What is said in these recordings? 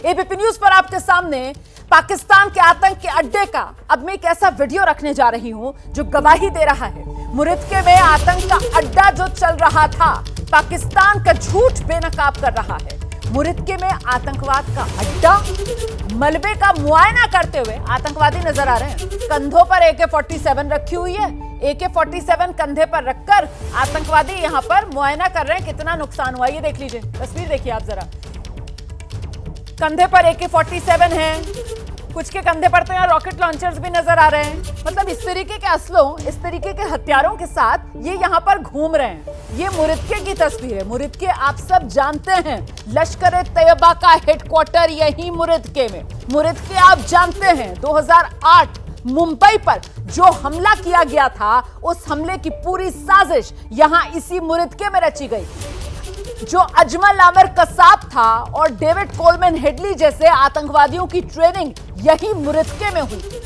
ABP news पर आपके सामने पाकिस्तान के आतंक के अड्डे का अब मैं एक ऐसा वीडियो रखने जा रही हूं जो गवाही दे रहा है। मुरिदके में आतंक का अड्डा जो चल रहा था, पाकिस्तान का झूठ बेनकाब कर रहा है। मुरिदके में आतंकवाद का अड्डा, मलबे का मुआयना करते हुए आतंकवादी नजर आ रहे हैं। कंधों पर AK-47 रखी हुई है। AK-47 कंधे पर रखकर आतंकवादी यहां पर मुआयना कर रहे हैं कितना नुकसान हुआ। ये देख लीजिए, तस्वीर देखिए आप जरा। कंधे पर AK-47 है, कुछ के कंधे पर तो यहाँ रॉकेट लॉन्चर्स भी नजर आ रहे हैं। मतलब इस तरीके के असलों, इस तरीके के हथियारों के साथ ये यहाँ पर घूम रहे हैं। ये मुरिदके की तस्वीर है। मुरिदके आप सब जानते हैं, लश्कर-ए-तैयबा का हेडक्वार्टर यही मुरिदके में। मुरिदके आप जानते हैं 2008 मुंबई पर जो हमला किया गया था, उस हमले की पूरी साजिश यहां इसी मुरिदके में रची गई। जो अजमल आमिर कसाब था और डेविड कोलमैन हेडली जैसे आतंकवादियों की ट्रेनिंग यही मुरिदके में हुई।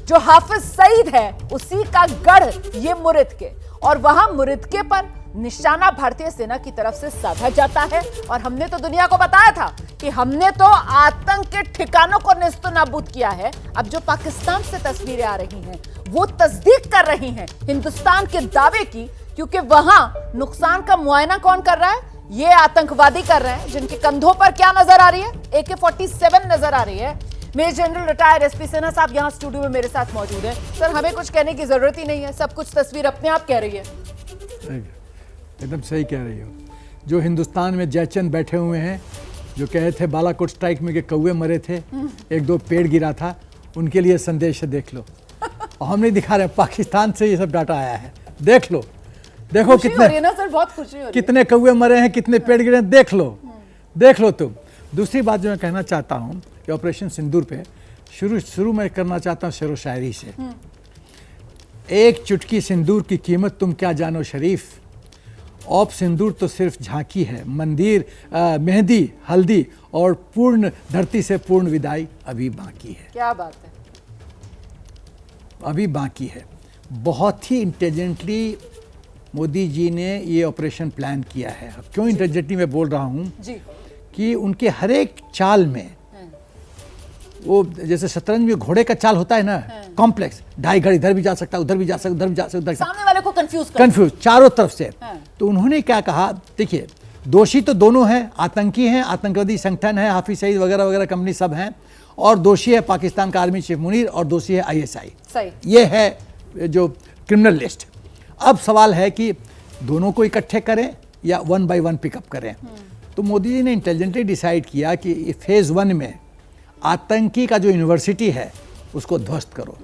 जो हाफिज सईद है उसी का गढ़ ये मुरिदके, और वहां मुरिदके पर निशाना भारतीय सेना की तरफ से साधा जाता है। और हमने तो दुनिया को बताया था कि हमने तो आतंक के ठिकानों को नेस्तनाबूद किया है। अब जो पाकिस्तान से तस्वीरें आ रही हैं वो तस्दीक कर रही हैं हिंदुस्तान के दावे की, क्योंकि वहां नुकसान का मुआयना कौन कर रहा है? ये आतंकवादी कर रहे हैं, जिनके कंधों पर क्या नजर आ रही है? AK-47 नजर आ रही है। Major general retired SP Sinha साहब यहाँ स्टूडियो में मेरे साथ मौजूद हैं। सर, हमें कुछ कहने की जरूरत ही नहीं है, सब कुछ तस्वीर अपने आप कह रही है। एकदम सही कह रही हो। जो हिंदुस्तान में जयचंद बैठे हुए हैं, जो कहे थे बालाकोट स्ट्राइक में के कौवे मरे थे, एक दो पेड़ गिरा था, उनके लिए संदेश है, देख लो। और हम नहीं दिखा रहे, पाकिस्तान से ये सब डाटा आया है, देख लो। देखो कितने ना सर, बहुत खुशी हो रही है। कितने कौवे मरे हैं, कितने पेड़ गिरे हैं, देख लो, देख लो तुम। दूसरी बात जो मैं कहना चाहता हूँ कि ऑपरेशन सिंदूर पे शुरू में करना चाहता हूँ शेरो शायरी से। एक चुटकी सिंदूर की कीमत तुम क्या जानो शरीफ, औप सिंदूर तो सिर्फ झांकी है, मंदिर मेहंदी हल्दी और पूर्ण धरती से पूर्ण विदाई अभी बाकी है। क्या बात है, अभी बाकी है। बहुत ही इंटेलिजेंटली मोदी जी ने ये ऑपरेशन प्लान किया है। क्यों इंटेलिजेंटली मैं बोल रहा हूँ कि उनके हर एक चाल में, वो जैसे शतरंज में घोड़े का चाल होता है ना, कॉम्प्लेक्स, ढाई घर इधर भी जा सकता है, उधर भी जा सकता है, उधर भी जा सकता है, उधर सामने वाले को कंफ्यूज चारों तरफ से। तो उन्होंने क्या कहा, देखिए दोषी तो दोनों हैं, आतंकी हैं, आतंकवादी संगठन है, हाफिज सईद वगैरह वगैरह कंपनी सब हैं, और दोषी है पाकिस्तान का आर्मी चीफ मुनीर, और दोषी है ISI। सही, ये है जो क्रिमिनल लिस्ट। अब सवाल है कि दोनों को इकट्ठे करें या 1 by 1 पिकअप करें। तो मोदी जी ने इंटेलिजेंटली डिसाइड किया कि फेज 1 में आतंकी का जो यूनिवर्सिटी है उसको ध्वस्त करो।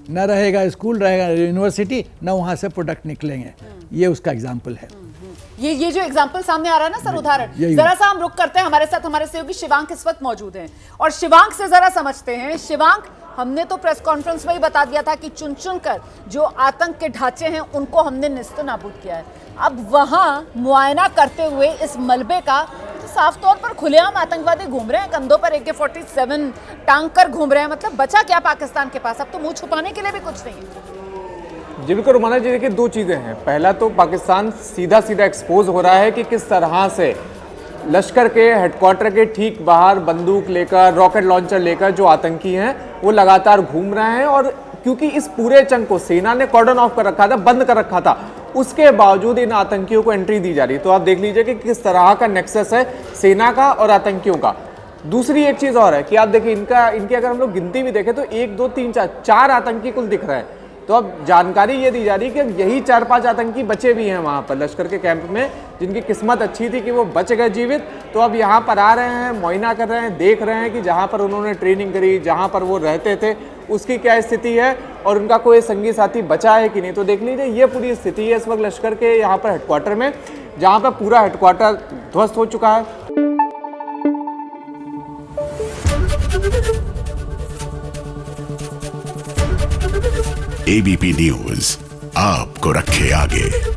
न रहेगा स्कूल, रहेगा यूनिवर्सिटी, न वहाँ से प्रोडक्ट निकलेंगे। ये उसका एग्जाम्पल है। ये जो एग्जाम्पल सामने आ रहा है ना सर, उदाहरण, जरा सा हम रुक करते हैं। हमारे साथ हमारे सहयोगी शिवांक इस वक्त मौजूद हैं, और शिवांक से जरा समझते हैं। शिवांक, हमने तो प्रेस कॉन्फ्रेंस में ही बता दिया था कि चुन चुन कर जो आतंक के ढांचे हैं उनको हमने नेस्तनाबूद किया है। अब वहां मुआयना करते हुए इस मलबे का तो साफ तौर पर खुलेआम आतंकवादी घूम रहे हैं, कंधों पर AK-47 टांग कर घूम रहे हैं। मतलब बचा क्या पाकिस्तान के पास? अब तो मुंह छुपाने के लिए भी कुछ नहीं है। जी बिल्कुल रुमाना जी, देखिए दो चीज़ें हैं। पहला तो पाकिस्तान सीधा सीधा एक्सपोज हो रहा है कि किस तरह से लश्कर के हेडक्वार्टर के ठीक बाहर बंदूक लेकर, रॉकेट लॉन्चर लेकर जो आतंकी हैं वो लगातार घूम रहे हैं। और क्योंकि इस पूरे चंग को सेना ने कॉर्डन ऑफ कर रखा था, बंद कर रखा था, उसके बावजूद इन आतंकियों को एंट्री दी जा रही है। तो आप देख लीजिए कि किस तरह का नेक्सस है सेना का और आतंकियों का। दूसरी एक चीज़ और है कि आप देखिए इनकी अगर हम लोग गिनती भी देखें तो 1 2 3 4 4 आतंकी कुल दिख रहे हैं। तो अब जानकारी ये दी जा रही है कि यही 4-5 आतंकी बचे भी हैं वहाँ पर लश्कर के कैंप में, जिनकी किस्मत अच्छी थी कि वो बच गए जीवित। तो अब यहाँ पर आ रहे हैं, मुआयना कर रहे हैं, देख रहे हैं कि जहाँ पर उन्होंने ट्रेनिंग करी, जहाँ पर वो रहते थे, उसकी क्या स्थिति है और उनका कोई संगी साथी बचा है कि नहीं। तो देख लीजिए ये पूरी स्थिति है इस वक्त लश्कर के यहाँ पर हेडक्वार्टर में, जहाँ पर पूरा हेडक्वार्टर ध्वस्त हो चुका है। ABP न्यूज आपको रखे आगे।